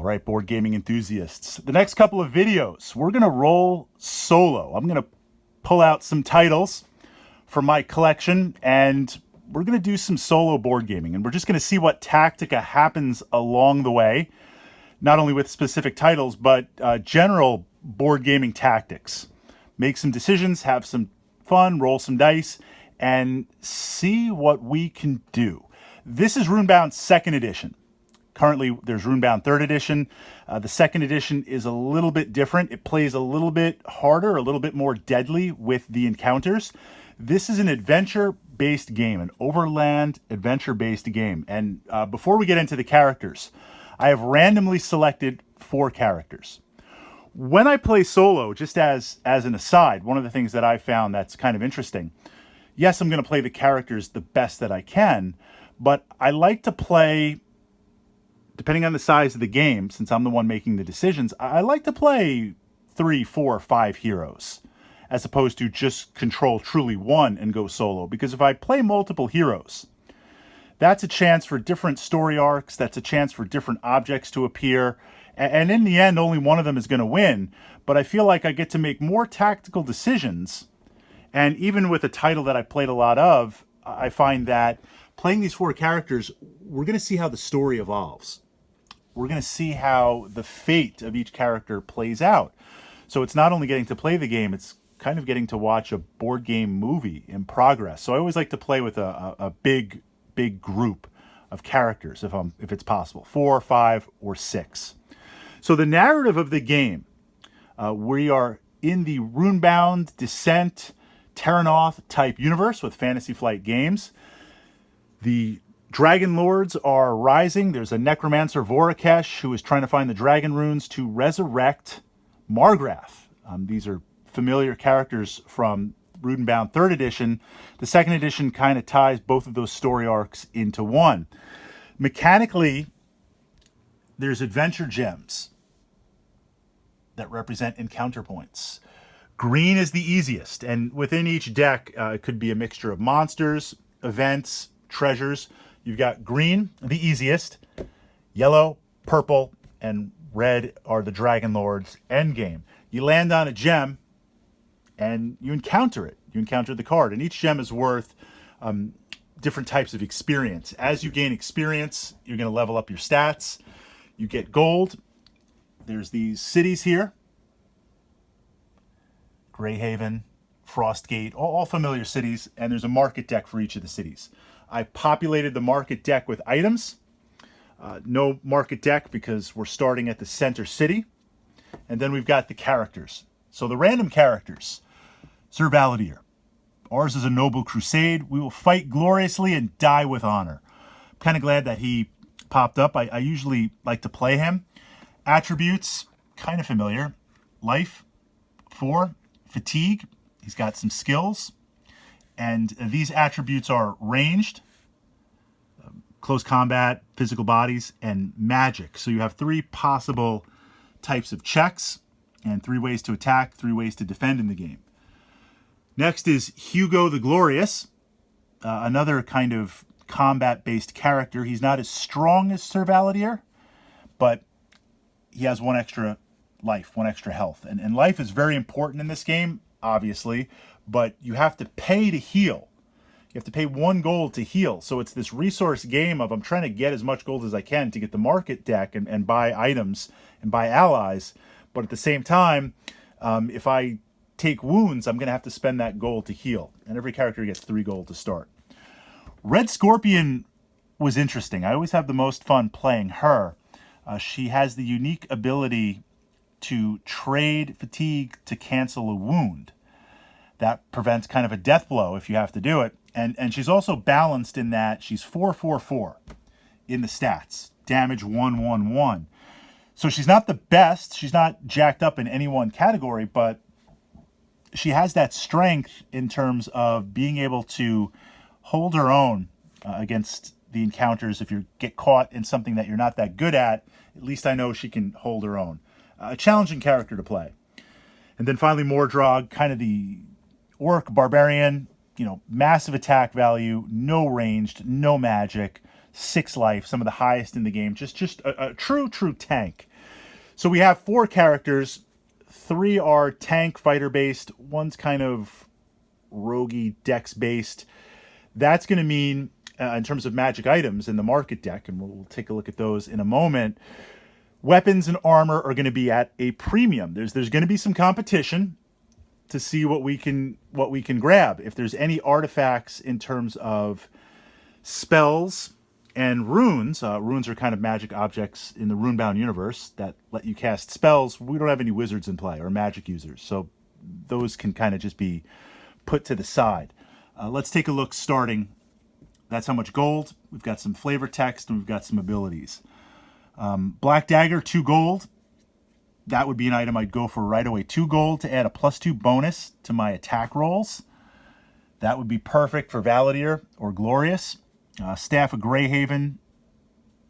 All right, board gaming enthusiasts. The next couple of videos, we're going to roll solo. I'm going to pull out some titles from my collection, and we're going to do some solo board gaming. And we're just going to see what tactica happens along the way, not only with specific titles, but general board gaming tactics. Make some decisions, have some fun, roll some dice, and see what we can do. This is Runebound 2nd edition. Currently, there's Runebound 3rd edition. The 2nd edition is a little bit different. It plays a little bit harder, a little bit more deadly with the encounters. This is an adventure-based game, an overland adventure-based game. And before we get into the characters, I have randomly selected 4 characters. When I play solo, just as an aside, one of the things that I found that's kind of interesting, yes, I'm going to play the characters the best that I can, but I like to play, depending on the size of the game, since I'm the one making the decisions, I like to play 3, 4, 5 heroes, as opposed to just control truly one and go solo. Because if I play multiple heroes, that's a chance for different story arcs, that's a chance for different objects to appear, and in the end, only one of them is going to win. But I feel like I get to make more tactical decisions, and even with a title that I played a lot of, I find that playing these 4 characters, we're going to see how the story evolves. We're going to see how the fate of each character plays out. So it's not only getting to play the game, it's kind of getting to watch a board game movie in progress. So I always like to play with a big group of characters if it's possible, 4, 5, or 6. So the narrative of the game, we are in the Runebound, Descent, Terranoth type universe with Fantasy Flight Games. The Dragon Lords are rising. There's a necromancer, Vorakesh, who is trying to find the dragon runes to resurrect Margrath. These are familiar characters from Runebound 3rd edition. The 2nd edition kind of ties both of those story arcs into one. Mechanically, there's adventure gems that represent encounter points. Green is the easiest, and within each deck, it could be a mixture of monsters, events, treasures. You've got green, the easiest, yellow, purple, and red are the Dragon Lords endgame. You land on a gem, and you encounter it. You encounter the card, and each gem is worth different types of experience. As you gain experience, you're going to level up your stats. You get gold. There's these cities here. Greyhaven, Frostgate, all familiar cities, and there's a market deck for each of the cities. I populated the market deck with items. No market deck because we're starting at the center city. And then we've got the characters. So the random characters. Sir Valadier. Ours is a noble crusade. We will fight gloriously and die with honor. I'm kind of glad that he popped up. I usually like to play him. Attributes, kind of familiar. Life, 4. Fatigue, he's got some skills. And these attributes are ranged, close combat, physical bodies, and magic. So you have 3 possible types of checks and 3 ways to attack, 3 ways to defend in the game. Next is Hugo the Glorious, another kind of combat-based character. He's not as strong as Sir Valadier, but he has 1 extra life, 1 extra health. And life is very important in this game, obviously, but you have to pay to heal. You have to pay 1 gold to heal. So it's this resource game of I'm trying to get as much gold as I can to get the market deck and buy items and buy allies. But at the same time, if I take wounds, I'm going to have to spend that gold to heal. And every character gets 3 gold to start. Red Scorpion was interesting. I always have the most fun playing her. She has the unique ability to trade fatigue to cancel a wound. That prevents kind of a death blow if you have to do it. And she's also balanced in that she's 4/4/4 in the stats. Damage 1/1/1. So she's not the best. She's not jacked up in any one category, but she has that strength in terms of being able to hold her own against the encounters. If you get caught in something that you're not that good at least I know she can hold her own. A challenging character to play. And then finally Mordrog, kind of the orc barbarian, you know, massive attack value, no ranged, no magic, 6 life, some of the highest in the game. Just a true tank. So we have 4 characters. 3 are tank fighter based. One's kind of roguey dex based. That's going to mean, in terms of magic items in the market deck, and we'll take a look at those in a moment, weapons and armor are going to be at a premium. There's going to be some competition to see what we can grab. If there's any artifacts in terms of spells and runes, runes are kind of magic objects in the Runebound universe that let you cast spells. We don't have any wizards in play or magic users, so those can kind of just be put to the side. Let's take a look starting. That's how much gold. We've got some flavor text and we've got some abilities. Black Dagger, 2 gold. That would be an item I'd go for right away. 2 gold to add a +2 bonus to my attack rolls. That would be perfect for Valadier or Glorious. Staff of Greyhaven.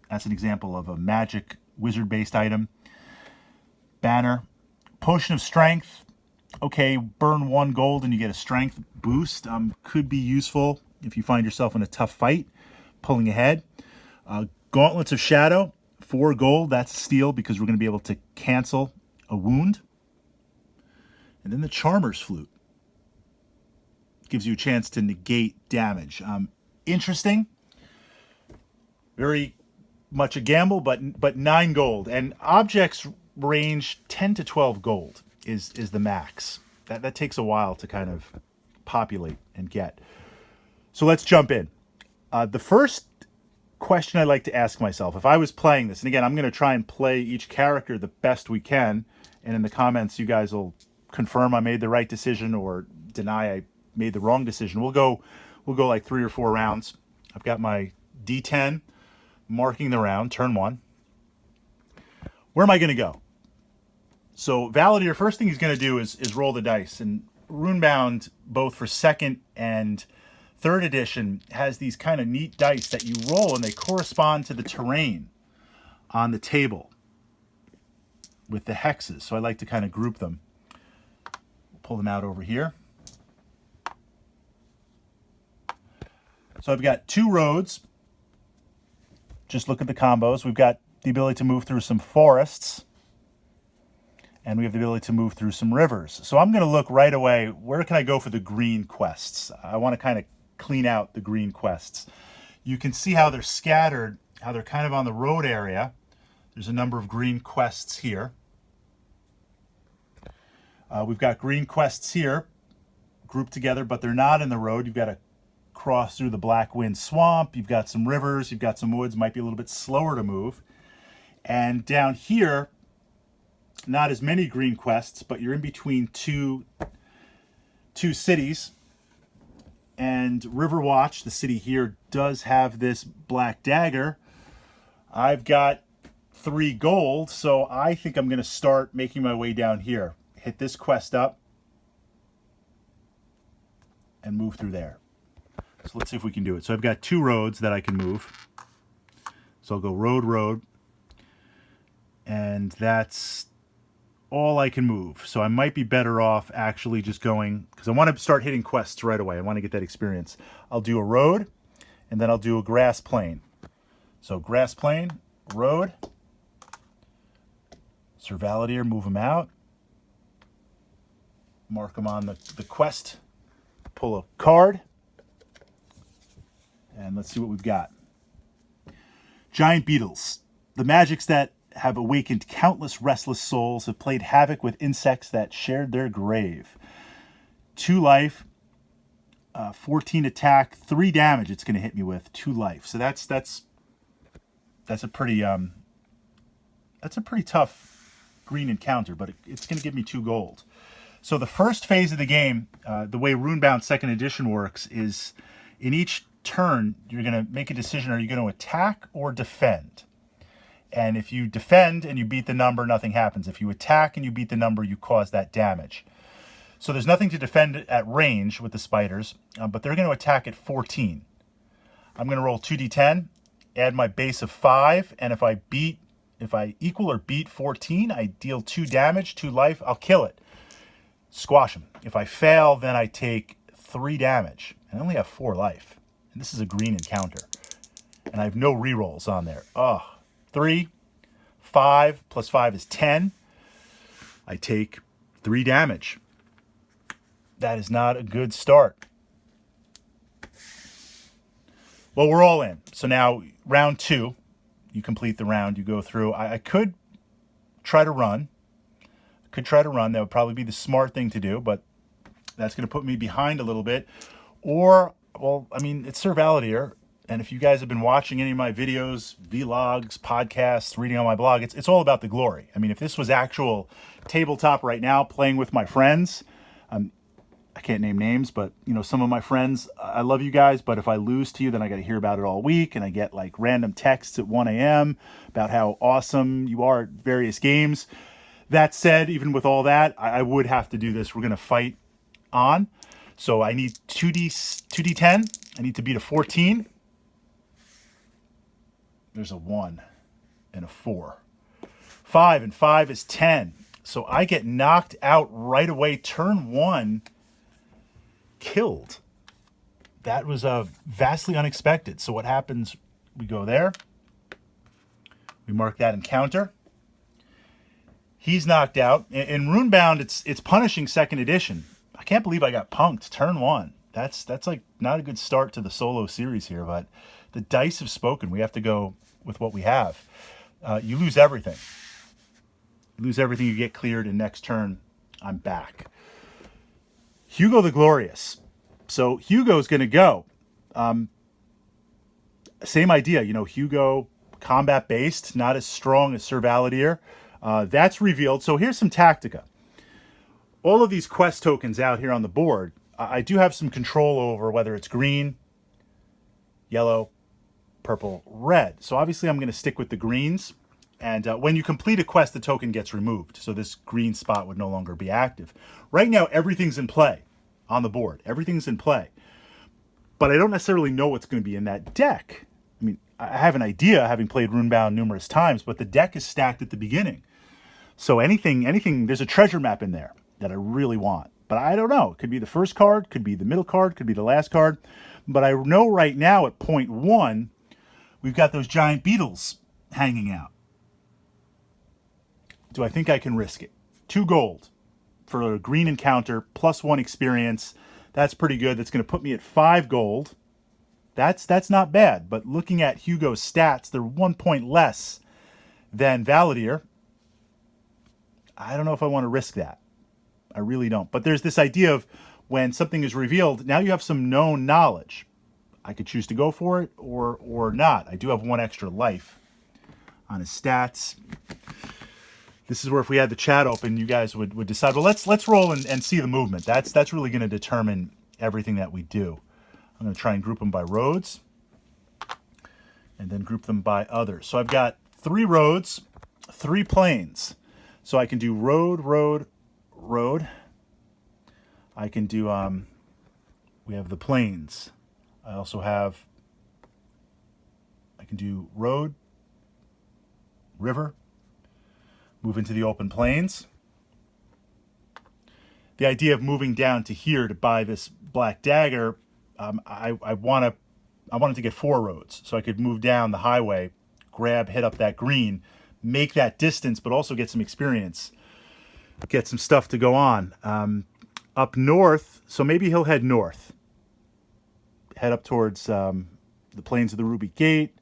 That's an example of a magic wizard-based item. Banner. Potion of Strength. Okay, burn 1 gold and you get a strength boost. Could be useful if you find yourself in a tough fight, pulling ahead. Gauntlets of Shadow. 4 gold, that's steal because we're going to be able to cancel a wound. And then the Charmer's Flute. Gives you a chance to negate damage. Interesting. Very much a gamble, but 9 gold. And objects range 10 to 12 gold is the max. That takes a while to kind of populate and get. So let's jump in. The first question I like to ask myself, if I was playing this, and again, I'm going to try and play each character the best we can, and in the comments you guys will confirm I made the right decision or deny I made the wrong decision. We'll go like 3 or 4 rounds. I've got my D10 marking the round, turn 1. Where am I going to go? So Valadier, first thing he's going to do is roll the dice, and Runebound, both for 2nd and 3rd edition, has these kind of neat dice that you roll and they correspond to the terrain on the table with the hexes. So I like to kind of group them. Pull them out over here. So I've got 2 roads. Just look at the combos. We've got the ability to move through some forests. And we have the ability to move through some rivers. So I'm going to look right away, where can I go for the green quests? I want to kind of clean out the green quests. You can see how they're scattered, how they're kind of on the road area. There's a number of green quests here. We've got green quests here grouped together, but they're not in the road. You've got to cross through the Black Wind Swamp. You've got some rivers. You've got some woods. Might be a little bit slower to move. And down here, not as many green quests, but you're in between two cities. And Riverwatch, the city here, does have this Black Dagger. I've got 3 gold, so I think I'm going to start making my way down here. Hit this quest up and move through there. So let's see if we can do it. So I've got 2 roads that I can move. So I'll go road, and that's all I can move. So I might be better off actually just going, because I want to start hitting quests right away. I want to get that experience. I'll do a road, and then I'll do a grass plain. So grass plain, road, Sir Valadier, move him out. Mark him on the quest. Pull a card. And let's see what we've got. Giant beetles. The magics that have awakened countless restless souls, have played havoc with insects that shared their grave. 2 life, 14 attack, 3 damage it's going to hit me with, 2 life. So that's a pretty tough green encounter, but it's going to give me 2 gold. So the first phase of the game, the way Runebound 2nd edition works is in each turn you're going to make a decision. Are you going to attack or defend? And if you defend and you beat the number, nothing happens. If you attack and you beat the number, you cause that damage. So there's nothing to defend at range with the spiders, but they're going to attack at 14. I'm going to roll 2d10, add my base of 5, and if I equal or beat 14, I deal 2 damage, 2 life, I'll kill it. Squash him. If I fail, then I take 3 damage. And I only have 4 life. And this is a green encounter. And I have no rerolls on there. 3, 5 plus 5 is 10. I take 3 damage. That is not a good start. Well, we're all in. So now round 2, you complete the round, you go through. I could try to run. That would probably be the smart thing to do, but that's going to put me behind a little bit. Or, well, I mean, it's Sir Valadier, and if you guys have been watching any of my videos, vlogs, podcasts, reading on my blog, it's all about the glory. I mean, if this was actual tabletop right now, playing with my friends, I can't name names, but, you know, some of my friends, I love you guys, but if I lose to you, then I got to hear about it all week, and I get, like, random texts at 1 a.m. about how awesome you are at various games. That said, even with all that, I would have to do this. We're going to fight on. So I need 2d10. I need to beat a 14. There's a 1 and a 4. 5 and 5 is 10. So I get knocked out right away. Turn 1, killed. That was vastly unexpected. So what happens? We go there. We mark that encounter. He's knocked out. In Runebound, it's punishing 2nd edition. I can't believe I got punked. Turn 1. That's like not a good start to the solo series here, but the dice have spoken. We have to go with what we have. You lose everything. You lose everything. You get cleared, and next turn, I'm back. Hugo the Glorious. So Hugo's going to go. Same idea. You know, Hugo, combat-based, not as strong as Sir Valadier. That's revealed. So here's some tactica. All of these quest tokens out here on the board, I do have some control over whether it's green, yellow, purple, red. So obviously I'm going to stick with the greens. And when you complete a quest, the token gets removed. So this green spot would no longer be active. Right now, everything's in play on the board. Everything's in play. But I don't necessarily know what's going to be in that deck. I mean, I have an idea, having played Runebound numerous times, but the deck is stacked at the beginning. So anything, there's a treasure map in there that I really want. But I don't know. It could be the first card, could be the middle card, could be the last card. But I know right now at point 1, we've got those giant beetles hanging out. Do I think I can risk it? 2 gold for a green encounter, plus 1 experience. That's pretty good. That's going to put me at 5 gold. That's not bad. But looking at Hugo's stats, they're 1 point less than Valadier. I don't know if I want to risk that. I really don't. But there's this idea of when something is revealed, now you have some known knowledge. I could choose to go for it or not. I do have 1 extra life on his stats. This is where if we had the chat open, you guys would decide, well, let's roll and see the movement. That's really going to determine everything that we do. I'm going to try and group them by roads and then group them by others. So I've got 3 roads, 3 plains. So I can do road, road, road. I can do, we have the plains. I also have, I can do road, river, move into the open plains. The idea of moving down to here to buy this black dagger, I wanted to get 4 roads. So I could move down the highway, hit up that green, make that distance, but also get some experience, get some stuff to go on. Up north, so maybe he'll head north. Head up towards the plains of the Ruby Gate,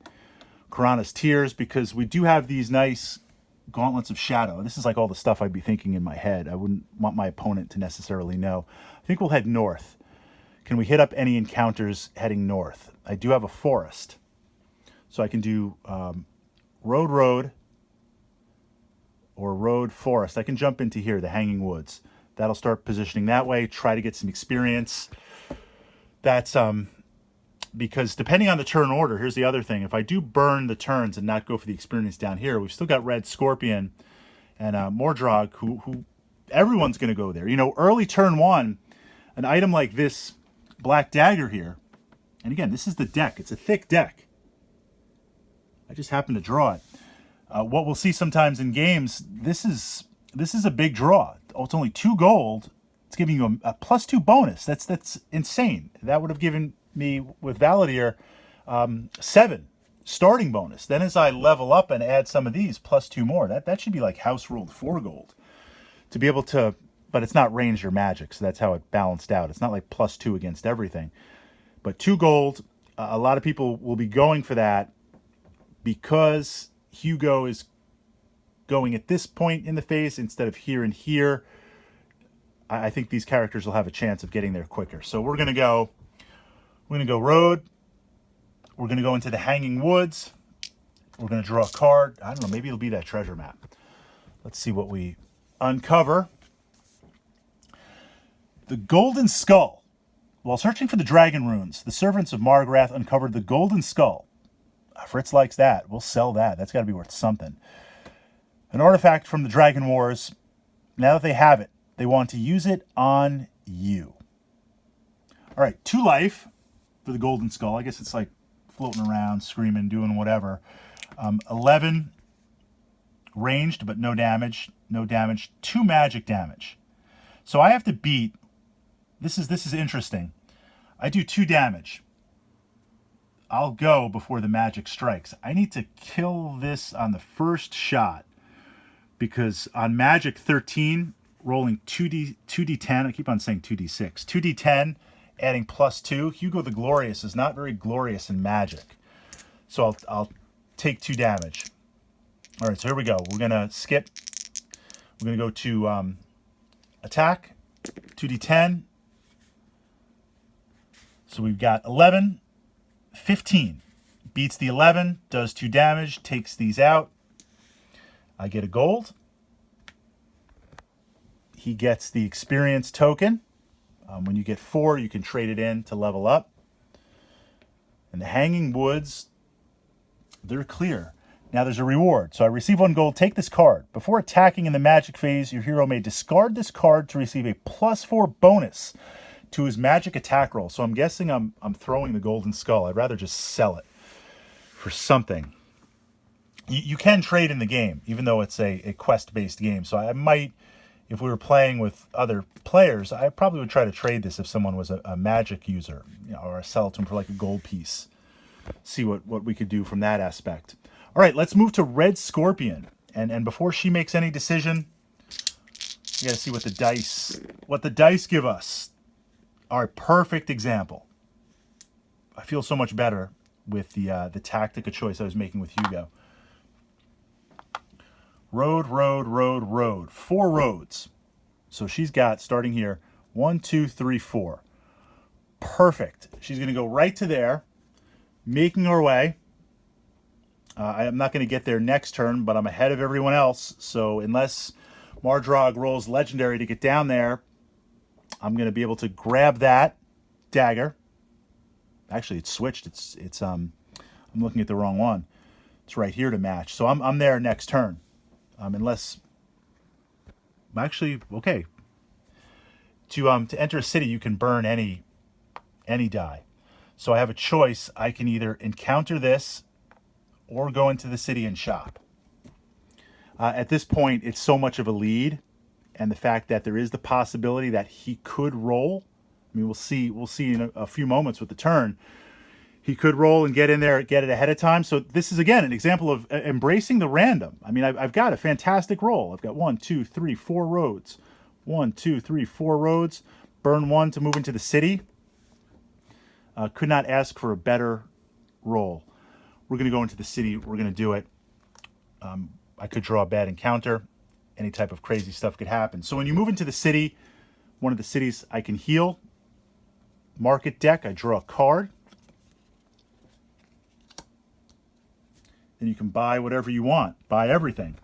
Karana's Tears, because we do have these nice gauntlets of shadow. This is like all the stuff I'd be thinking in my head. I wouldn't want my opponent to necessarily know. I think we'll head north. Can we hit up any encounters heading north? I do have a forest. So I can do road, road, or road, forest. I can jump into here, the Hanging Woods. That'll start positioning that way, try to get some experience. That's because depending on the turn order, here's the other thing. If I do burn the turns and not go for the experience down here, we've still got Red Scorpion and Mordrog, who everyone's going to go there. You know, early turn 1, an item like this black dagger here, and again, this is the deck. It's a thick deck. I just happened to draw it. What we'll see sometimes in games, this is a big draw. Oh, it's only 2 gold. It's giving you a +2 bonus. That's insane. That would have given me with Valadier 7. starting bonus. Then as I level up and add some of these, +2 more. That should be like house ruled 4 gold. To be able to, but it's not ranged or magic, so that's how it balanced out. It's not like +2 against everything. But 2 gold, a lot of people will be going for that because Hugo is going at this point in the phase instead of here and here. I think these characters will have a chance of getting there quicker. So we're gonna go road. We're gonna go into the Hanging Woods. We're gonna draw a card. I don't know, maybe it'll be that treasure map. Let's see what we uncover. The Golden Skull. While searching for the dragon runes, the servants of Margrath uncovered the Golden Skull. Fritz likes that. We'll sell that. That's got to be worth something. An artifact from the Dragon Wars. Now that they have it, they want to use it on you. All right, 2 life for the Golden Skull. I guess it's like floating around, screaming, doing whatever. 11 ranged, but no damage. No damage. 2 magic damage. So I have to beat. This is interesting. I do 2 damage. I'll go before the magic strikes. I need to kill this on the first shot because on magic 13, rolling 2d10, I keep on saying 2d6, 2d10, adding +2. Hugo the Glorious is not very glorious in magic. So I'll take 2 damage. All right, so here we go. We're going to skip. We're going to go to attack, 2d10. So we've got 11, 15. Beats the 11, does 2 damage, takes these out. I get a gold. He gets the experience token. When you get 4, you can trade it in to level up. And the Hanging Woods, they're clear. Now there's a reward. So I receive 1 gold. Take this card. Before attacking in the magic phase, your hero may discard this card to receive a +4 bonus to his magic attack roll. So I'm guessing I'm throwing the Golden Skull. I'd rather just sell it for something. You can trade in the game, even though it's a quest-based game. So I might, if we were playing with other players, I probably would try to trade this if someone was a magic user, or sell it to him for like a gold piece. See what we could do from that aspect. All right, let's move to Red Scorpion. And before she makes any decision, we got to see what the dice give us. All right, perfect example. I feel so much better with the tactica choice I was making with Hugo. Road, road, road, road. 4 roads. So she's got, starting here, 1, 2, 3, 4. Perfect. She's going to go right to there, making her way. I'm not going to get there next turn, but I'm ahead of everyone else. So unless Mardrog rolls legendary to get down there, I'm going to be able to grab that dagger. Actually, it's switched. It's I'm looking at the wrong one. It's right here to match. So I'm there next turn. Unless, actually, okay. To enter a city, you can burn any die. So I have a choice. I can either encounter this or go into the city and shop. At this point, it's so much of a lead, and the fact that there is the possibility that he could roll. I mean, we'll see in a few moments with the turn. He could roll and get in there, get it ahead of time. So this is, again, an example of embracing the random. I mean, I've got a fantastic roll. I've got 1, 2, 3, 4 roads. 1, 2, 3, 4 roads. Burn 1 to move into the city. Could not ask for a better roll. We're going to go into the city. We're going to do it. I could draw a bad encounter. Any type of crazy stuff could happen. So when you move into the city, one of the cities, I can heal. Market deck, I draw a card. Then you can buy whatever you want. Buy everything.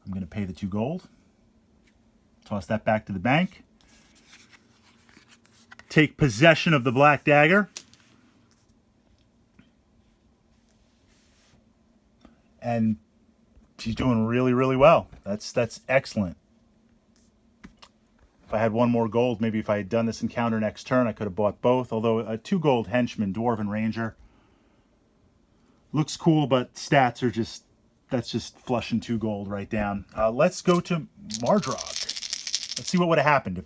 I'm going to pay the 2 gold. Toss that back to the bank. Take possession of the black dagger. And she's doing really, really well. That's excellent. If I had 1 more gold, maybe if I had done this encounter next turn, I could have bought both. Although a 2 gold henchman, Dwarven Ranger, looks cool, but stats are just, that's just flushing 2 gold right down. Let's go to Mardrog. Let's see what would have happened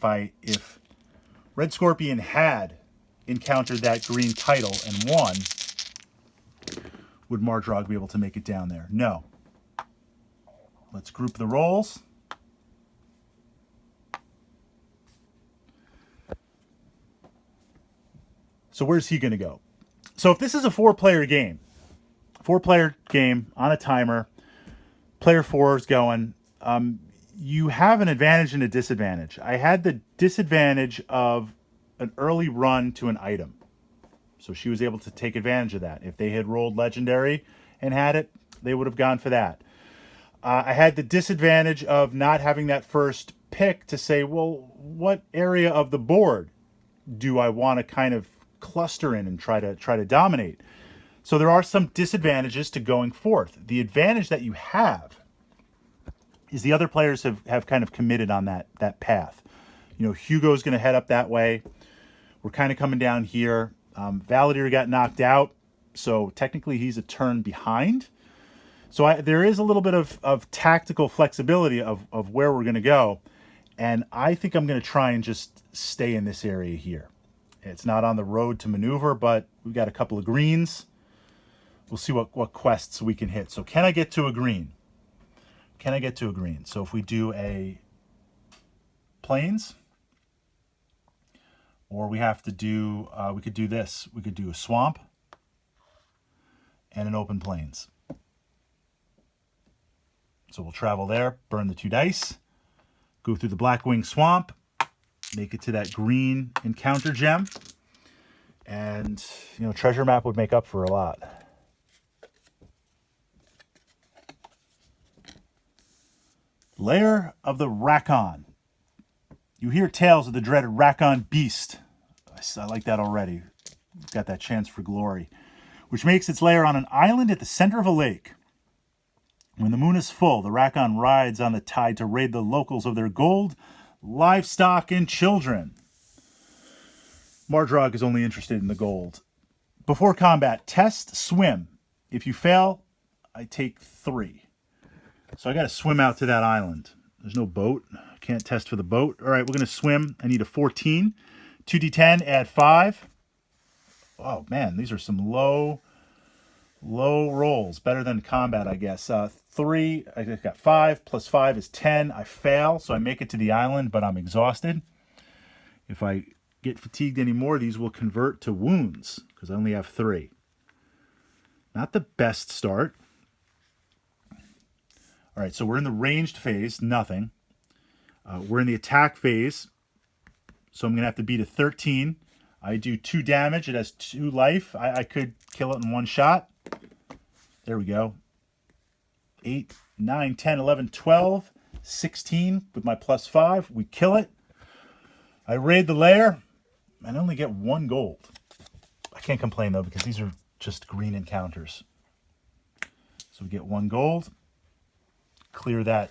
if Red Scorpion had encountered that green title and won. would Mardrog be able to make it down there? No. Let's group the rolls. So where's he going to go? So if this is a four-player game on a timer, player 4 is going, you have an advantage and a disadvantage. I had the disadvantage of an early run to an item. So she was able to take advantage of that. If they had rolled legendary and had it, they would have gone for that. I had the disadvantage of not having that first pick to say, well, what area of the board do I want to kind of cluster in and try to dominate? So there are some disadvantages to going forth. The advantage that you have is the other players have kind of committed on that path. You know, Hugo's going to head up that way. We're kind of coming down here. Valadier got knocked out, so technically he's a turn behind. So there is a little bit of tactical flexibility of where we're going to go. And I think I'm going to try and just stay in this area here. It's not on the road to maneuver, but we've got a couple of greens. We'll see what quests we can hit. So can I get to a green? Can I get to a green? So if we do a plains, or we have to do, we could do this. We could do a swamp and an open plains. So we'll travel there, burn the 2 dice, go through the Blackwing Swamp, make it to that green encounter gem, and, you know, treasure map would make up for a lot. Lair of the Rakon. You hear tales of the dreaded Rakon beast. I like that already. It's got that chance for glory, which makes its lair on an island at the center of a lake. When the moon is full, the Rakon rides on the tide to raid the locals of their gold, livestock, and children. Mardrog is only interested in the gold. Before combat, test swim. If you fail, I take 3. So I got to swim out to that island. There's no boat. I can't test for the boat. All right, we're going to swim. I need a 14. 2d10, add 5. Oh, man, these are some low rolls. Better than combat, I guess. 3, I got 5, plus 5 is 10. I fail, so I make it to the island, but I'm exhausted. If I get fatigued anymore, these will convert to wounds, because I only have 3. Not the best start. All right, so we're in the ranged phase, nothing. We're in the attack phase, so I'm going to have to beat a 13. I do 2 damage. It has 2 life. I could kill it in 1 shot. There we go. 8, 9, 10, 11, 12, 16 with my plus 5. We kill it. I raid the lair and I only get 1 gold. I can't complain, though, because these are just green encounters. So we get 1 gold. Clear that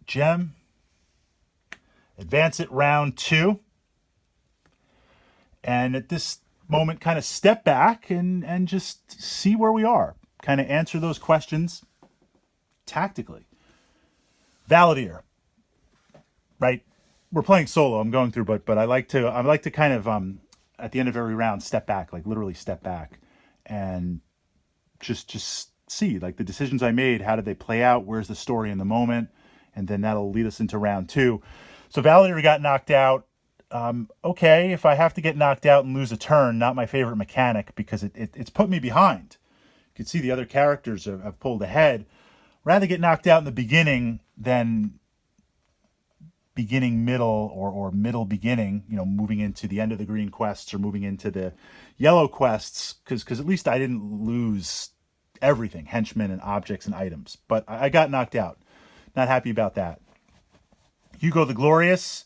gem. Advance it round 2. And at this moment, kind of step back and just see where we are. Kind of answer those questions tactically. Valadier, right? We're playing solo. I'm going through, but I like to kind of at the end of every round step back, like literally step back, and just see like the decisions I made. How did they play out? Where's the story in the moment? And then that'll lead us into round 2. So Valadier got knocked out. Okay, if I have to get knocked out and lose a turn, not my favorite mechanic because it's put me behind. You can see the other characters have pulled ahead. Rather get knocked out in the beginning than beginning middle or middle beginning, you know, moving into the end of the green quests or moving into the yellow quests, because at least I didn't lose everything, henchmen and objects and items. But I got knocked out. Not happy about that. Hugo the Glorious,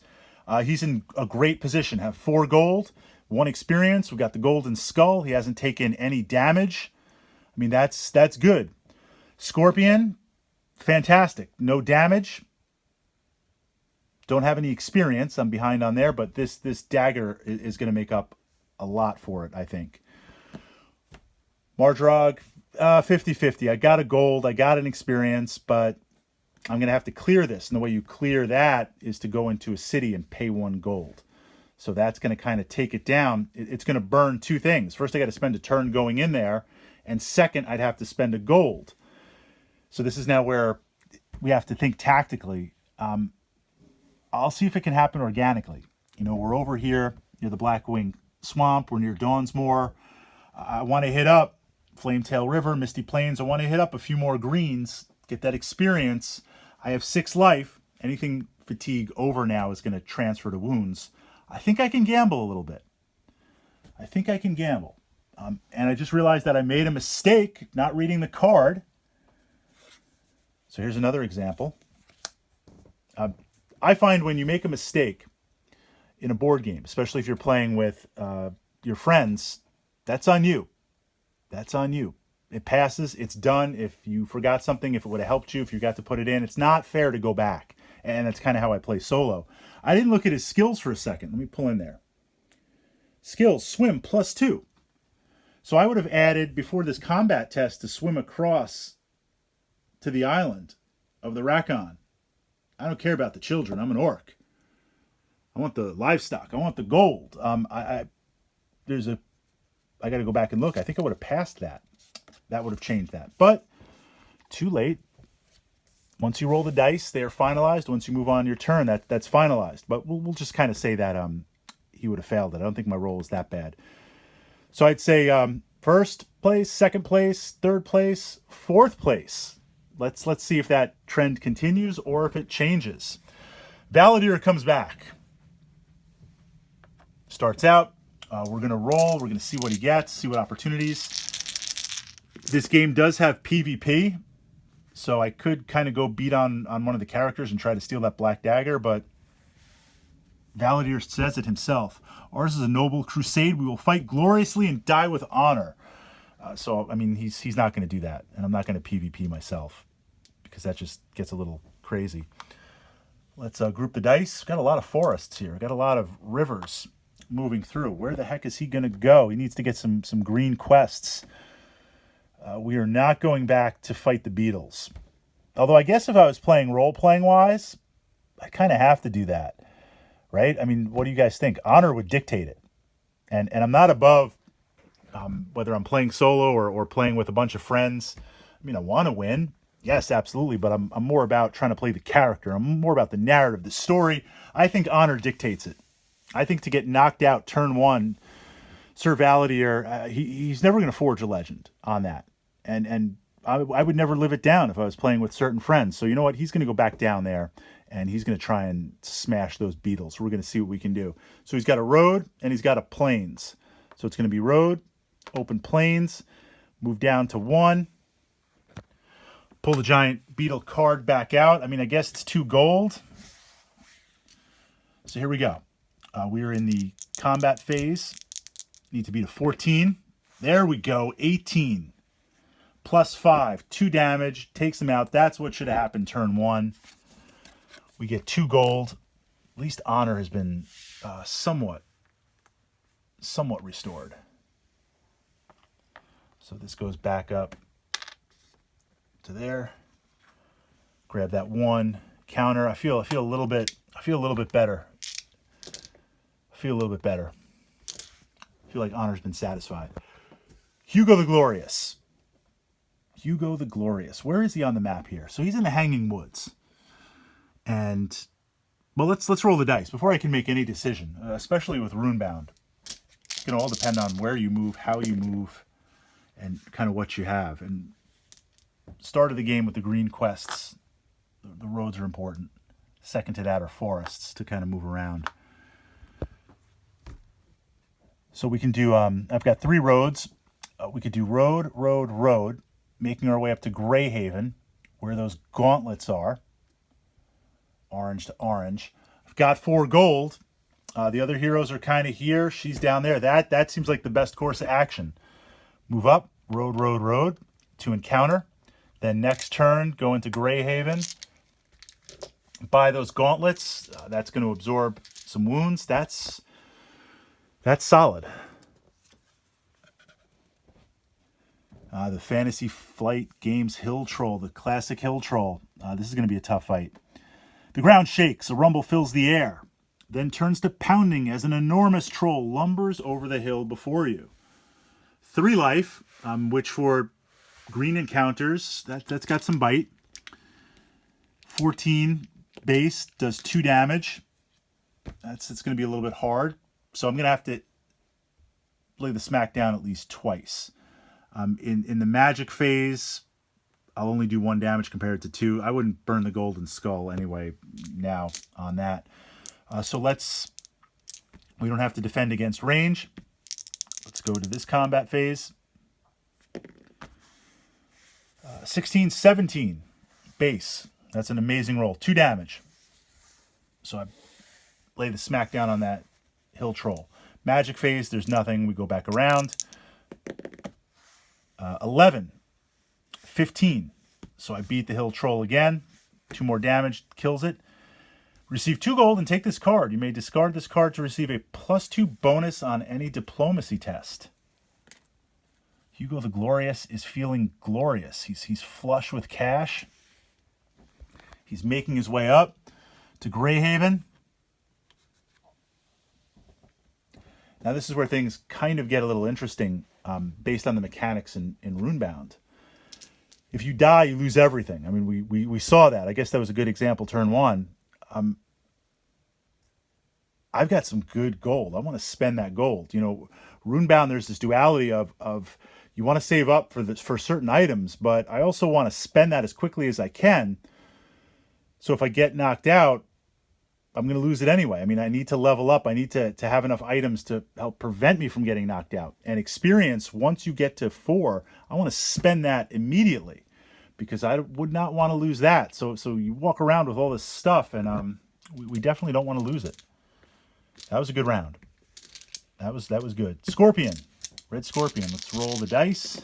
he's in a great position. Have 4 gold, 1 experience. We got the golden skull. He hasn't taken any damage. I mean, that's good. Scorpion, fantastic. No damage. Don't have any experience. I'm behind on there, but this dagger is going to make up a lot for it, I think. Mardrog, 50-50. I got a gold. I got an experience, but I'm going to have to clear this. And the way you clear that is to go into a city and pay 1 gold. So that's going to kind of take it down. It's going to burn 2 things. First, I got to spend a turn going in there. and second, I'd have to spend a gold. So this is now where we have to think tactically. I'll see if it can happen organically. You know, we're over here near the Blackwing Swamp. We're near Dawnsmore. I want to hit up Flametail River, Misty Plains. I want to hit up a few more greens, get that experience. I have 6 life. Anything fatigue over now is going to transfer to wounds. I think I can gamble a little bit. I think I can gamble. And I just realized that I made a mistake not reading the card. So here's another example. I find when you make a mistake in a board game, especially if you're playing with your friends, that's on you. That's on you. It passes. It's done. If you forgot something, if it would have helped you, if you got to put it in, it's not fair to go back. And that's kind of how I play solo. I didn't look at his skills for a second. Let me pull in there. Skills, swim, +2. So I would have added, before this combat test, to swim across to the island of the Rakon. I don't care about the children. I'm an orc. I want the livestock. I want the gold. I got to go back and look. I think I would have passed that. That would have changed that. But too late. Once you roll the dice, they are finalized. Once you move on your turn, that's finalized. But we'll just kind of say that he would have failed it. I don't think my roll is that bad. So I'd say first place, second place, third place, fourth place. Let's see if that trend continues or if it changes. Valadier comes back. Starts out. We're going to roll. We're going to see what he gets, see what opportunities. This game does have PvP, so I could kind of go beat on one of the characters and try to steal that Black Dagger, but Valadier says it himself. Ours is a noble crusade. We will fight gloriously and die with honor. So, I mean, he's not going to do that, and I'm not going to PvP myself because that just gets a little crazy. Let's group the dice. Got a lot of forests here. Got a lot of rivers moving through. Where the heck is he going to go? He needs to get some green quests. We are not going back to fight the beetles. Although I guess if I was playing role-playing wise, I kind of have to do that, right? I mean, what do you guys think? Honor would dictate it. And I'm not above whether I'm playing solo or playing with a bunch of friends. I mean, I want to win. Yes, absolutely. But I'm more about trying to play the character. I'm more about the narrative, the story. I think honor dictates it. I think to get knocked out turn 1, Sir Valadier, he's never going to forge a legend on that. And I would never live it down if I was playing with certain friends. So you know what? He's going to go back down there, and he's going to try and smash those beetles. We're going to see what we can do. So he's got a road, and he's got a plains. So it's going to be road, open plains, move down to 1. Pull the giant beetle card back out. I mean, I guess it's 2 gold. So here we go. We are in the combat phase. Need to beat a 14. There we go. 18. +5. 2 damage. Takes them out. That's what should have happened turn 1. We get 2 gold. At least honor has been somewhat restored. So this goes back up to there. Grab that 1 counter. I feel a little bit better. I feel like honor's been satisfied. Hugo the Glorious. Where is he on the map here? So he's in the Hanging Woods. And well, let's roll the dice before I can make any decision, especially with Runebound. It's going to all depend on where you move, how you move, and kind of what you have. And start of the game with the green quests. The roads are important. Second to that are forests to kind of move around. So we can do, I've got 3 roads. We could do road, making our way up to Greyhaven, where those gauntlets are. Orange to orange. I've got 4 gold. The other heroes are kind of here. She's down there. That seems like the best course of action. Move up, road to encounter. Then next turn, go into Greyhaven. Buy those gauntlets. That's going to absorb some wounds. That's solid. The Fantasy Flight Games Hill Troll, the classic Hill Troll. This is going to be a tough fight. The ground shakes, a rumble fills the air, then turns to pounding as an enormous troll lumbers over the hill before you. 3 life, which for green encounters, that's got some bite. 14 base, does 2 damage. It's going to be a little bit hard. So I'm going to have to lay the smack down at least twice. In the magic phase, I'll only do 1 damage compared to 2. I wouldn't burn the golden skull anyway now on that. So we don't have to defend against range. Let's go to this combat phase. 16, 17 base. That's an amazing roll. 2 damage. So I lay the smack down on that hill troll. Magic phase, there's nothing. We go back around. 11, 15. So I beat the hill troll again. 2 more damage, kills it. Receive 2 gold and take this card. You may discard this card to receive a +2 bonus on any diplomacy test. Hugo the Glorious is feeling glorious. He's flush with cash. He's making his way up to Greyhaven. Now this is where things kind of get a little interesting based on the mechanics in Runebound. If you die, you lose everything. I mean, we saw that. I guess that was a good example, turn 1. I've got some good gold. I want to spend that gold. You know, Runebound, there's this duality of you want to save up for certain items, but I also want to spend that as quickly as I can. So if I get knocked out, I'm going to lose it anyway. I mean, I need to level up. I need to have enough items to help prevent me from getting knocked out. And experience, once you get to 4, I want to spend that immediately because I would not want to lose that. So you walk around with all this stuff, and we definitely don't want to lose it. That was a good round. That was good. Scorpion. Red Scorpion. Let's roll the dice.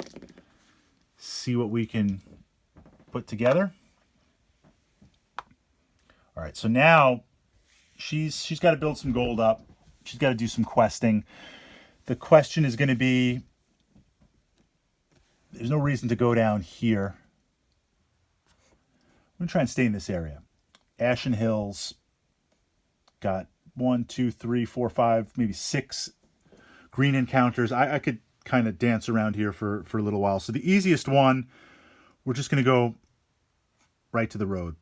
See what we can put together. All right, so now she's got to build some gold up. She's got to do some questing. The question is going to be, there's no reason to go down here. I'm going to try and stay in this area. Ashen Hills. Got 1, 2, 3, 4, 5, maybe 6 green encounters. I could kind of dance around here for a little while. So the easiest one, we're just going to go right to the road.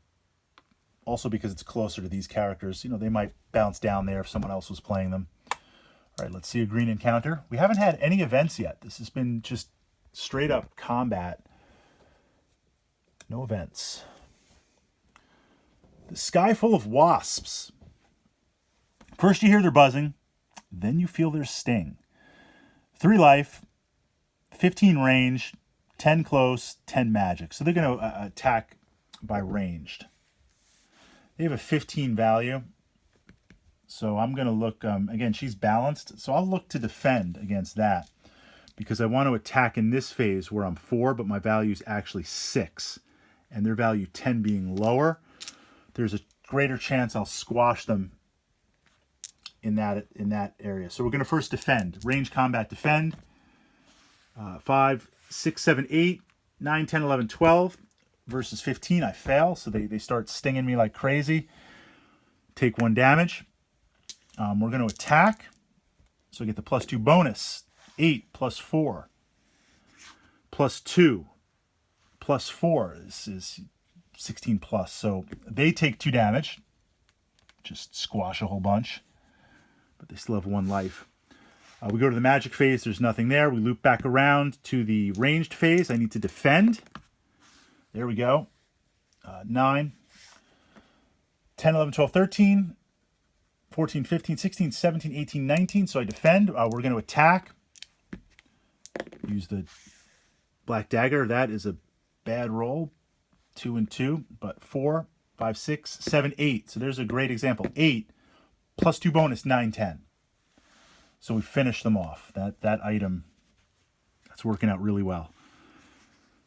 Also because it's closer to these characters. You know, they might bounce down there if someone else was playing them. All right, let's see a green encounter. We haven't had any events yet. This has been just straight up combat. No events. The Sky Full of Wasps. First you hear their buzzing, then you feel their sting. 3 life, 15 range, 10 close, 10 magic. So they're going to attack by ranged. They have a 15 value. So I'm going to look, again, she's balanced. So I'll look to defend against that because I want to attack in this phase where I'm 4, but my value is actually 6. And their value 10 being lower, there's a greater chance I'll squash them in that area. So we're going to first defend. Range combat defend. 5, 6, 7, 8, 9, 10, 11, 12 versus 15. I fail, so they start stinging me like crazy. Take 1 damage. We're going to attack. So I get the +2 bonus. 8 plus 4 plus 2 plus 4 is 16 plus. So they take 2 damage. Just squash a whole bunch. But they still have 1 life. We go to the magic phase. There's nothing there. We loop back around to the ranged phase. I need to defend. There we go. 9, 10, 11, 12, 13, 14, 15, 16, 17, 18, 19. So I defend. We're going to attack. Use the black dagger. That is a bad roll. 2 and 2. But 4, 5, 6, 7, 8. So there's a great example. 8. +2 bonus, 9, 10. So we finish them off. That item, that's working out really well.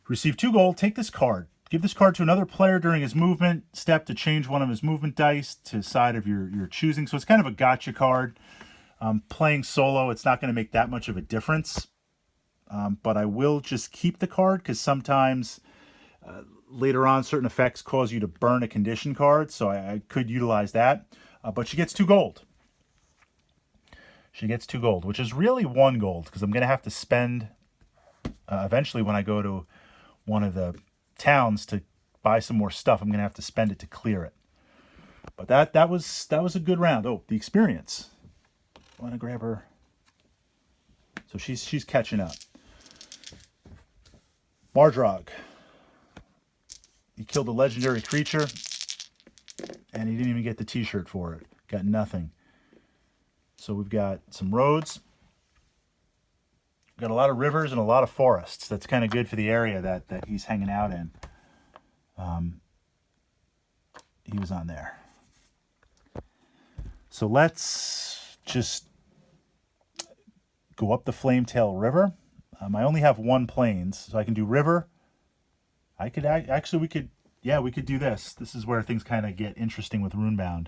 Receive 2 gold. Take this card. Give this card to another player during his movement step to change one of his movement dice to side of your choosing. So it's kind of a gotcha card. Playing solo, it's not going to make that much of a difference. But I will just keep the card because sometimes later on certain effects cause you to burn a condition card. So I could utilize that. But she gets 2 gold. She gets 2 gold, which is really 1 gold because I'm going to have to spend Eventually, when I go to one of the towns to buy some more stuff, I'm going to have to spend it to clear it. But that was a good round. Oh, the experience. I want to grab her. So she's catching up. Mardrog. He killed a legendary creature, and he didn't even get the t-shirt for it. Got nothing. So we've got some roads. We've got a lot of rivers and a lot of forests. That's kind of good for the area that he's hanging out in. He was on there. So let's just go up the Flametail River. I only have one plains, so I can do river. We could do this. This is where things kind of get interesting with Runebound.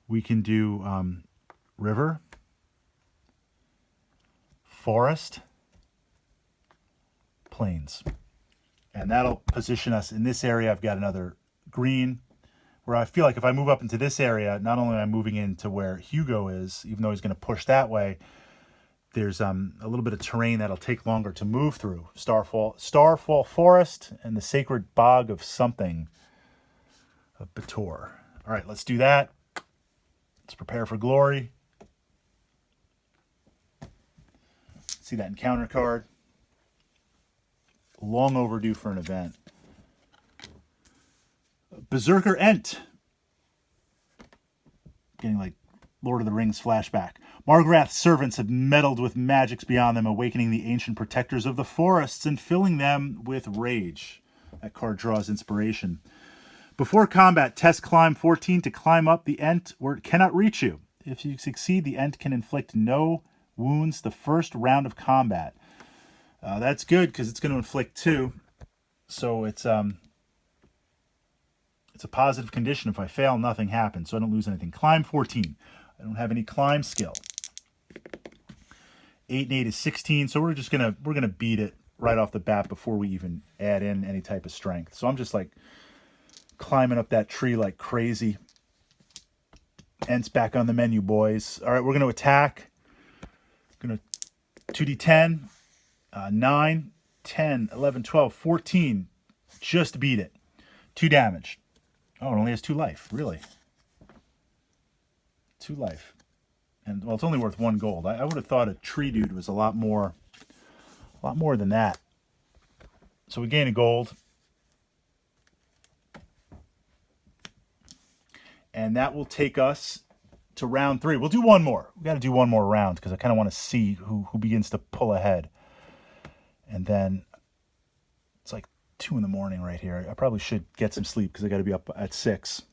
We can do river, forest, plains. And that'll position us in this area. I've got another green, where I feel like if I move up into this area, not only am I moving into where Hugo is, even though he's going to push that way, there's a little bit of terrain that'll take longer to move through. Starfall Forest and the Sacred Bog of something of Bator. All right, let's do that. Let's prepare for glory. See that encounter card. Long overdue for an event. Berserker Ent. Getting like Lord of the Rings flashback. Margrath's servants have meddled with magics beyond them, awakening the ancient protectors of the forests and filling them with rage. That card draws inspiration. Before combat, test climb 14 to climb up the Ent where it cannot reach you. If you succeed, the Ent can inflict no wounds the first round of combat. That's good because it's going to inflict 2. So it's a positive condition. If I fail, nothing happens, so I don't lose anything. Climb 14. I don't have any climb skill. 8 and 8 is 16, so we're gonna beat it right off the bat before we even add in any type of strength. So I'm just like climbing up that tree like crazy. Ent's back on the menu, boys. All right, we're gonna attack. Gonna 2d10, 9, 10, 11, 12, 14. Just beat it. 2 damage. Oh, it only has 2 life. Really? 2 life. And, well, it's only worth 1 gold. I would have thought a tree dude was a lot more than that. So we gain a gold. And that will take us to round 3. We'll do one more. We've got to do one more round because I kind of want to see who begins to pull ahead. And then it's like 2 in the morning right here. I probably should get some sleep because I got to be up at 6.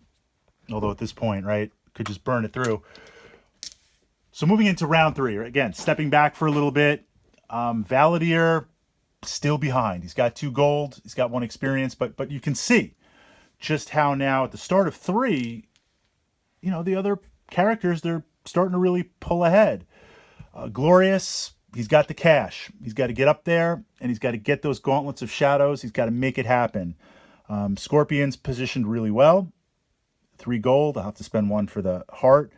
Although at this point, right, could just burn it through. So moving into round 3, again, stepping back for a little bit. Valadier still behind. He's got 2 gold. He's got 1 experience, but you can see just how now at the start of 3, you know, the other characters, they're starting to really pull ahead. Glorious, he's got the cash. He's got to get up there, and he's got to get those gauntlets of shadows. He's got to make it happen. Scorpion's positioned really well. 3 gold. I'll have to spend 1 for the heart.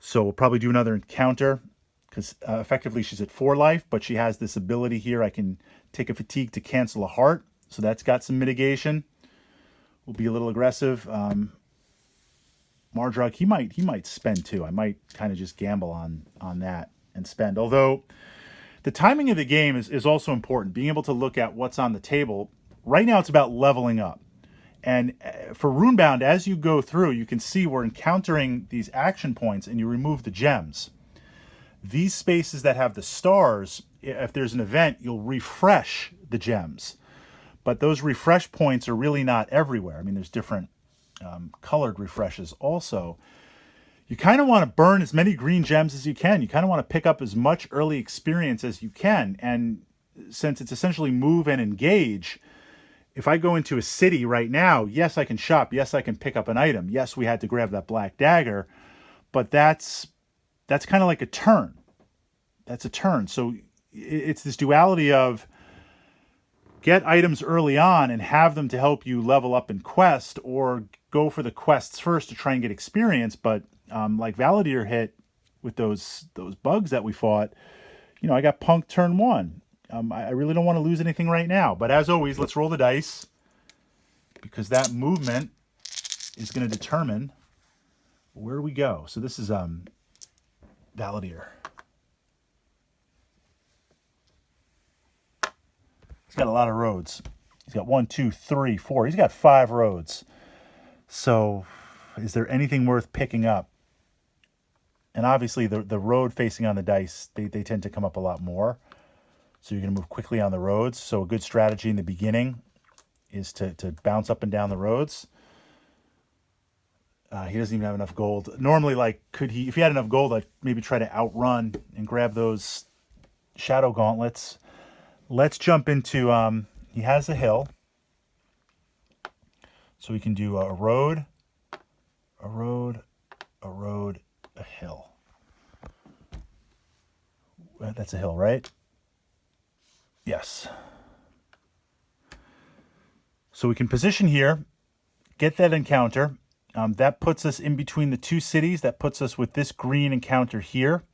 So we'll probably do another encounter because effectively she's at 4 life, but she has this ability here. I can take a fatigue to cancel a heart. So that's got some mitigation. We'll be a little aggressive. Mardrog, he might spend 2. I might kind of just gamble on that and spend. Although the timing of the game is also important. Being able to look at what's on the table. Right now it's about leveling up. And for Runebound, as you go through, you can see we're encountering these action points and you remove the gems. These spaces that have the stars, if there's an event, you'll refresh the gems. But those refresh points are really not everywhere. I mean, there's different colored refreshes also. You kind of want to burn as many green gems as you can. You kind of want to pick up as much early experience as you can. And since it's essentially move and engage, if I go into a city right now, yes, I can shop. Yes, I can pick up an item. Yes, we had to grab that black dagger, but that's kind of like a turn. That's a turn. So it's this duality of get items early on and have them to help you level up in quest, or go for the quests first to try and get experience. But like Valadier hit with those bugs that we fought, you know, I got punked turn 1. I really don't want to lose anything right now. But as always, let's roll the dice, because that movement is going to determine where we go. So this is Valadier. He's got a lot of roads. He's got 1, 2, 3, 4. He's got 5 roads. So is there anything worth picking up? And obviously the road facing on the dice, they tend to come up a lot more. So you're going to move quickly on the roads. So a good strategy in the beginning is to bounce up and down the roads. He doesn't even have enough gold. Normally, like, if he had enough gold, I'd maybe try to outrun and grab those shadow gauntlets. Let's jump into, he has a hill. So we can do a road, a road, a road, a hill. That's a hill, right? Yes. So we can position here, get that encounter. That puts us in between the 2 cities. That puts us with this green encounter here.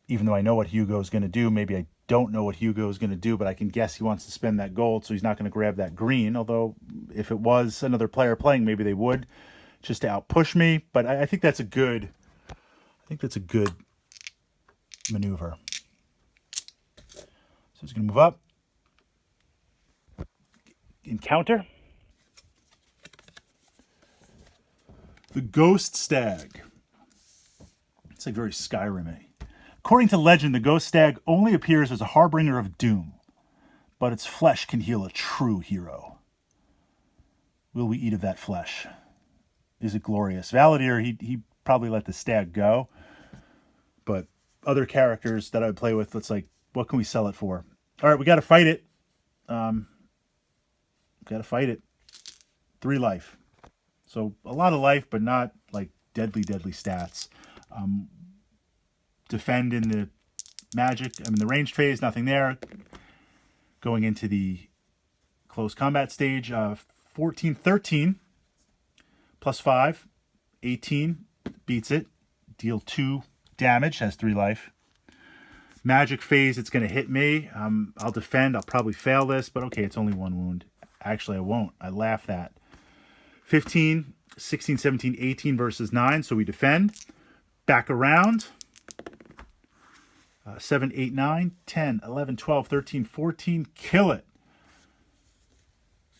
Even though I know what Hugo's going to do, maybe I don't know what Hugo's going to do, but I can guess he wants to spend that gold, so he's not going to grab that green. Although, if it was another player playing, maybe they would, just to outpush me. But I think that's a good. I think that's a good maneuver. So he's going to move up. Encounter. The Ghost Stag. It's like very Skyrim-y. According to legend, the Ghost Stag only appears as a harbinger of doom, but its flesh can heal a true hero. Will we eat of that flesh? Is it glorious? Valadier, he probably let the stag go, but other characters that I would play with, it's like, what can we sell it for? All right, we got to fight it. Got to fight it. 3 life. So a lot of life, but not like deadly stats. Defend in the magic. The ranged phase, nothing there. Going into the close combat stage, 14, 13, plus 5, 18, beats it. Deal 2 damage, has 3 life. Magic phase, it's going to hit me. I'll defend. I'll probably fail this, but okay, it's only 1 wound. Actually, I won't. I laugh that. 15, 16, 17, 18 versus 9, so we defend. Back around. 7, 8, 9, 10, 11, 12, 13, 14. Kill it.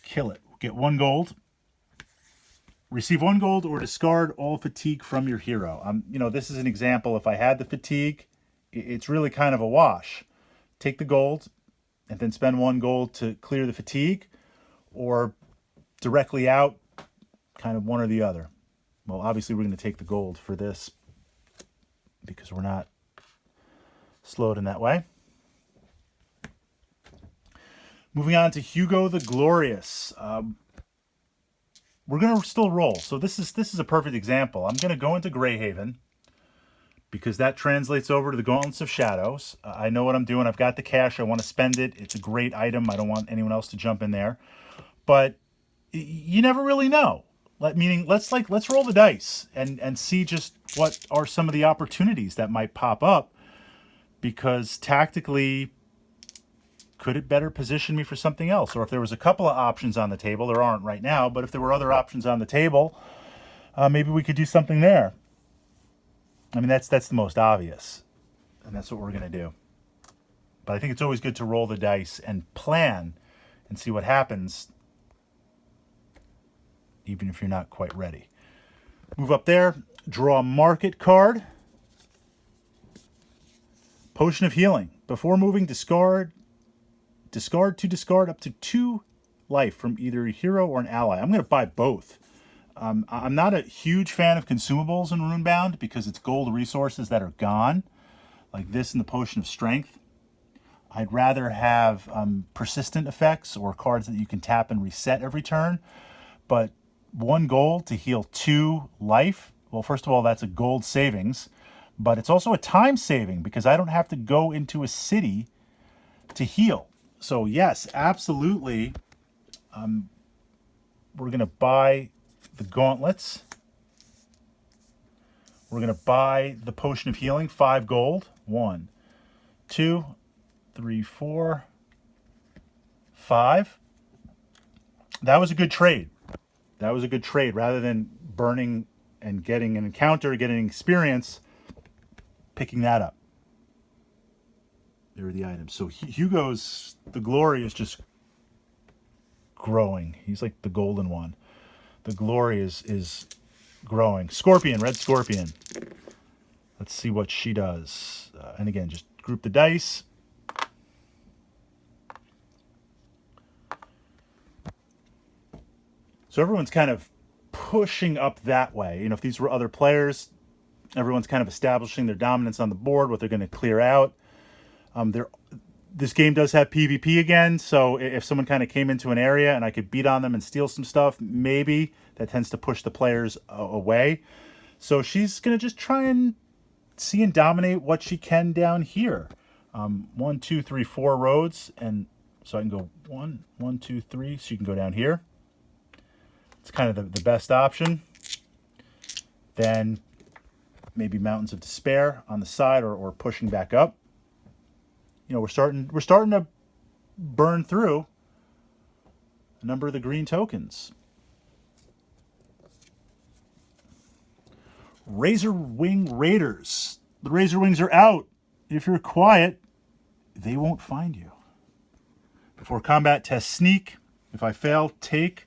Kill it. Get 1 gold. Receive 1 gold or discard all fatigue from your hero. This is an example. If I had the fatigue, it's really kind of a wash. Take the gold and then spend 1 gold to clear the fatigue, or directly out, kind of one or the other. Well, obviously we're going to take the gold for this because we're not slowed in that way. Moving on to Hugo the Glorious. We're going to still roll. So this is a perfect example. I'm going to go into Greyhaven because that translates over to the Gauntlets of Shadows. I know what I'm doing. I've got the cash. I want to spend it. It's a great item. I don't want anyone else to jump in there. But you never really know. Meaning, let's roll the dice and see just what are some of the opportunities that might pop up. Because tactically, could it better position me for something else? Or if there was a couple of options on the table, there aren't right now, but if there were other options on the table, maybe we could do something there. That's the most obvious, and that's what we're going to do. But I think it's always good to roll the dice and plan and see what happens, even if you're not quite ready. Move up there, draw a market card. Potion of Healing. Before moving, discard up to 2 life from either a hero or an ally. I'm going to buy both. I'm not a huge fan of consumables in Runebound because it's gold resources that are gone, like this and the Potion of Strength. I'd rather have persistent effects or cards that you can tap and reset every turn. But 1 gold to heal 2 life. Well, first of all, that's a gold savings. But it's also a time saving because I don't have to go into a city to heal. So yes, absolutely. We're going to buy the gauntlets. We're going to buy the Potion of Healing, 5 gold. 1, 2, 3, 4, 5. That was a good trade. That was a good trade. Rather than burning and getting an encounter, getting experience, picking that up. There are the items. So Hugo's, the glory is just growing. He's like the golden one. The glory is growing. Scorpion, red scorpion. Let's see what she does. And again, just group the dice. So everyone's kind of pushing up that way. You know, if these were other players, everyone's kind of establishing their dominance on the board, what they're going to clear out. This game does have PvP again, so if someone kind of came into an area and I could beat on them and steal some stuff, maybe that tends to push the players away. So she's going to just try and see and dominate what she can down here. 1, 2, 3, 4 roads, and so I can go 1, 1, 2, 3. So you can go down here. It's kind of the best option. Then maybe Mountains of Despair on the side, or pushing back up. You know, we're starting to burn through a number of the green tokens. Razor Wing Raiders. The Razor Wings are out. If you're quiet, they won't find you. Before combat, test sneak. If I fail, take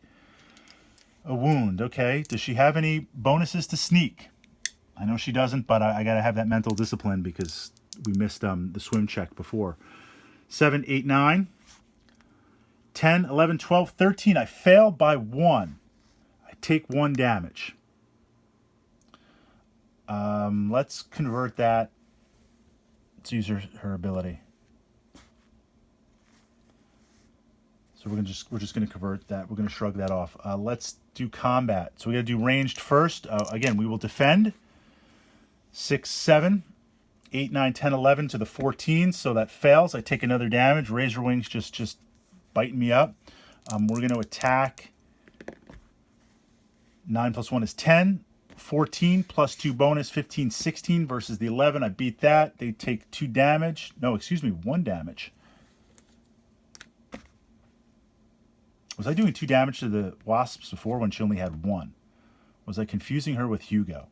a wound. Okay. Does she have any bonuses to sneak? I know she doesn't, but I got to have that mental discipline because we missed the swim check before. 7, 8, 9, 10, 11, 12, 13. I fail by 1. I take 1 damage. Let's convert that. Let's use her ability. So we're just gonna convert that. We're gonna shrug that off. Let's do combat. So we gotta do ranged first. Again, we will defend. 6, 7, 8, 9, 10, 11 to the 14. So that fails. I take another damage. Razor Wings just biting me up. We're gonna attack. 9 plus 1 is 10. 14 plus 2 bonus, 15, 16 versus the 11. I beat that. They take 2 damage. No, excuse me, 1 damage. Was I doing 2 damage to the wasps before when she only had 1? Was I confusing her with Hugo?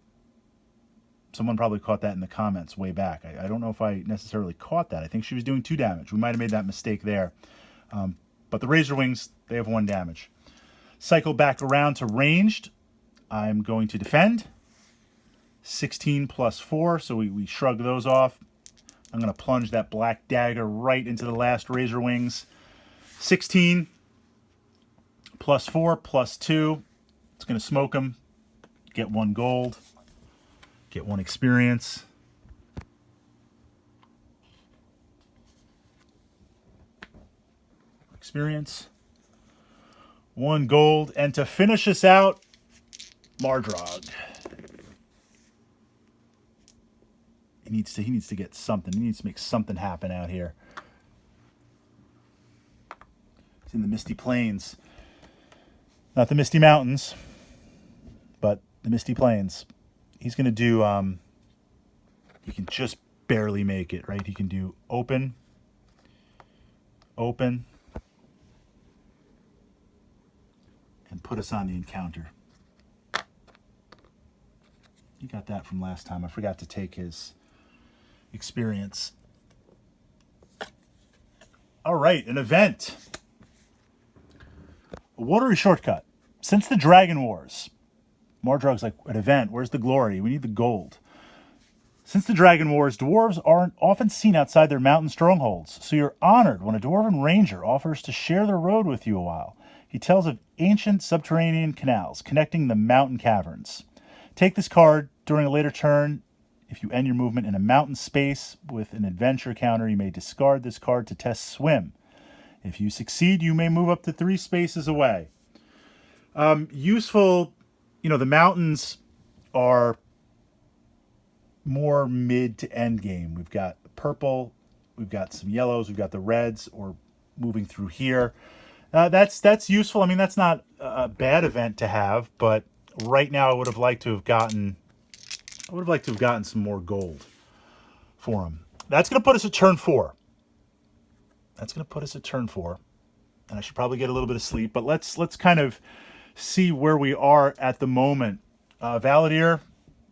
Someone probably caught that in the comments way back. I don't know if I necessarily caught that. I think she was doing 2 damage. We might have made that mistake there. But the Razor Wings, they have 1 damage. Cycle back around to ranged. I'm going to defend. 16 plus 4, so we shrug those off. I'm going to plunge that black dagger right into the last Razor Wings. 16 plus 4 plus 2. It's going to smoke them. Get 1 gold. Get 1 experience. Experience. 1 gold. And to finish us out, Mardrog. He needs to get something. He needs to make something happen out here. He's in the Misty Plains. Not the Misty Mountains, but the Misty Plains. He's going to do, he can just barely make it, right? He can do open, open, and put us on the encounter. You got that from last time. I forgot to take his experience. All right, an event. A watery shortcut. Since the Dragon Wars, Mardrog's like, an event, where's the glory? We need the gold. Since the Dragon Wars, dwarves aren't often seen outside their mountain strongholds, so you're honored when a dwarven ranger offers to share the road with you a while. He tells of ancient subterranean canals connecting the mountain caverns. Take this card during a later turn. If you end your movement in a mountain space with an adventure counter, you may discard this card to test swim. If you succeed, you may move up to 3 spaces away. Useful, you know, the mountains are more mid to end game. We've got purple, we've got some yellows, we've got the reds, or moving through here. That's useful. I mean, that's not a bad event to have, but right now I would have liked to have gotten some more gold for him. That's going to put us at turn 4. That's going to put us at turn 4. And I should probably get a little bit of sleep, but let's kind of see where we are at the moment. Valadier,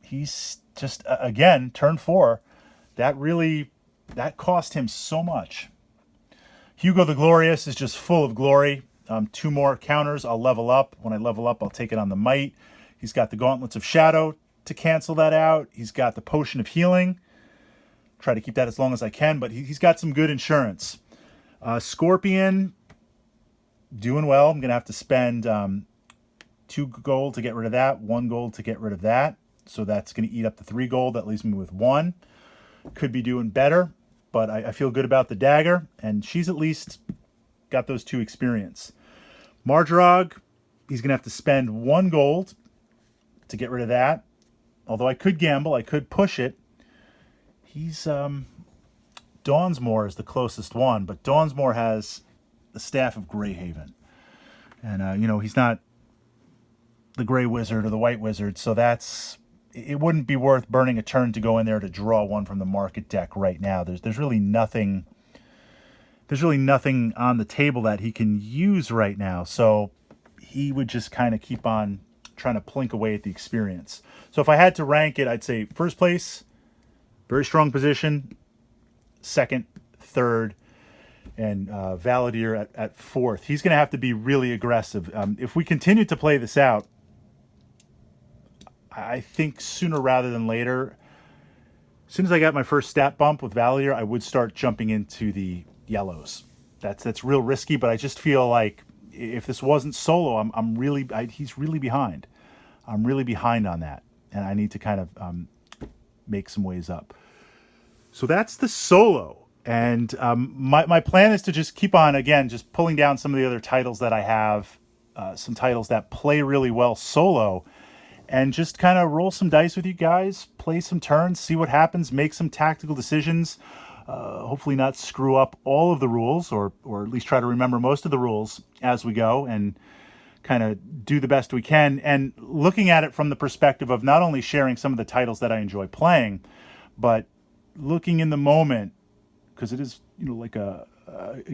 he's just, again, turn 4. That cost him so much. Hugo the Glorious is just full of glory. 2 more counters, I'll level up. When I level up, I'll take it on the Might. He's got the Gauntlets of Shadow to cancel that out. He's got the Potion of Healing. Try to keep that as long as I can, but he's got some good insurance. Scorpion, doing well. I'm going to have to spend 2 gold to get rid of that, 1 gold to get rid of that. So that's going to eat up the 3 gold. That leaves me with 1. Could be doing better, but I feel good about the dagger, and she's at least got those 2 experience. Marjorog, he's going to have to spend 1 gold to get rid of that. Although I could gamble, I could push it. He's Dawnsmore is the closest one, but Dawnsmore has the Staff of Greyhaven. And, he's not the Grey Wizard or the White Wizard, so it wouldn't be worth burning a turn to go in there to draw 1 from the market deck right now. There's really nothing on the table that he can use right now, so he would just kind of keep on trying to plink away at the experience. So if I had to rank it, I'd say first place, very strong position, second, third, and Valadier at 4th. He's going to have to be really aggressive. If we continue to play this out, I think sooner rather than later, as soon as I got my first stat bump with Valadier, I would start jumping into the yellows. That's real risky, but I just feel like if this wasn't solo, he's really behind. I'm really behind on that, and I need to kind of make some ways up. So that's the solo, and my plan is to just keep on, again, just pulling down some of the other titles that I have, some titles that play really well solo, and just kind of roll some dice with you guys, play some turns, see what happens, make some tactical decisions, hopefully not screw up all of the rules, or at least try to remember most of the rules as we go, and kind of do the best we can, and looking at it from the perspective of not only sharing some of the titles that I enjoy playing, but looking in the moment, because it is like a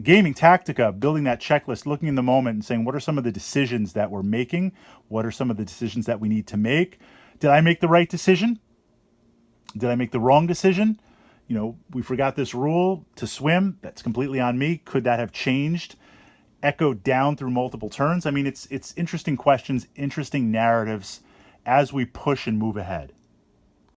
gaming tactica, building that checklist, looking in the moment and saying, what are some of the decisions that we're making? What are some of the decisions that we need to make? Did I make the right decision? Did I make the wrong decision? We forgot this rule to swim. That's completely on me. Could that have changed, echoed down through multiple turns? I mean, it's interesting questions, interesting narratives as we push and move ahead.